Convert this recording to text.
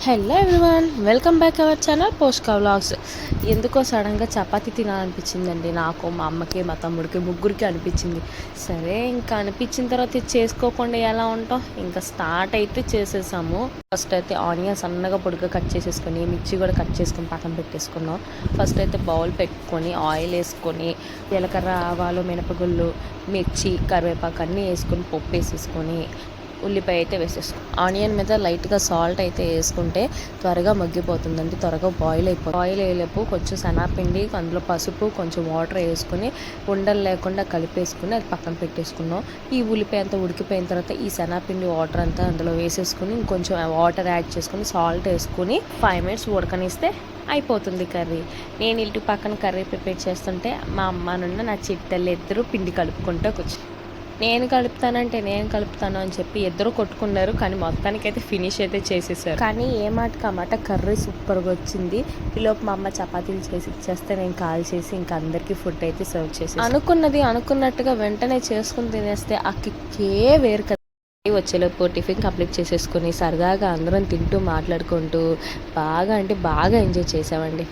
Hello everyone, welcome back our channel పోష్కా vlogs. ఎందుకో సడన్గా చపాతీ తినాలనిపించిందండి. నాకు, మా అమ్మకి, మా తమ్ముడికి, ముగ్గురికి అనిపించింది. సరే, ఇంకా అనిపించిన తర్వాత ఇది చేసుకోకుండా ఎలా ఉంటాం, ఇంకా స్టార్ట్ అయితే చేసేసాము. ఫస్ట్ అయితే ఆనియన్స్ సన్నగా పొడిగా కట్ చేసేసుకొని, మిర్చి కూడా కట్ చేసుకొని పక్కన పెట్టేసుకున్నాం. ఫస్ట్ అయితే బౌల్ పెట్టుకొని ఆయిల్ వేసుకొని, జీలకర్ర, ఆవాలు, మినపగుళ్ళు, మిర్చి, కరివేపాకు అన్నీ వేసుకొని పప్పు వేసేసుకొని ఉల్లిపాయ అయితే వేసేసుకో. ఆనియన్ మీద లైట్గా సాల్ట్ అయితే వేసుకుంటే త్వరగా మగ్గిపోతుందండి, త్వరగా బాయిల్ అయిపోతుంది. బాయిల్ అయ్యేలోపు కొంచెం శనగపిండి, అందులో పసుపు, కొంచెం వాటర్ వేసుకొని ఉండలు లేకుండా కలిపేసుకుని అది పక్కన పెట్టేసుకున్నాం. ఈ ఉల్లిపాయ అంతా ఉడికిపోయిన తర్వాత ఈ శనగపిండి వాటర్ అంతా అందులో వేసేసుకుని ఇంకొంచెం వాటర్ యాడ్ చేసుకుని సాల్ట్ వేసుకుని 5 minutes ఉడకనిస్తే అయిపోతుంది కర్రీ. నేను ఇటు పక్కన కర్రీ ప్రిపేర్ చేస్తుంటే మా అమ్మ నుండి నా చిట్టెళ్ళు ఇద్దరు పిండి కలుపుకుంటూ కూర్చొని నేను కలుపుతాను అని చెప్పి ఇద్దరు కొట్టుకున్నారు. కానీ మొత్తానికైతే ఫినిష్ అయితే చేసేసారు. కానీ ఏ మాటకి ఆ మాట కర్రీ సూపర్గా వచ్చింది. ఈలోపు మా అమ్మ చపాతీలు చేసి ఇచ్చేస్తే నేను కాల్ చేసి ఇంకా అందరికీ ఫుడ్ అయితే సర్వ్ చేసి అనుకున్నది అనుకున్నట్టుగా వెంటనే చేసుకుని తినేస్తే ఆ కిక్కే వేరు కదా. వచ్చేలోపు టిఫిన్ కంప్లీట్ చేసేసుకుని సరదాగా అందరం తింటూ మాట్లాడుకుంటూ బాగా అంటే బాగా ఎంజాయ్ చేసామండి.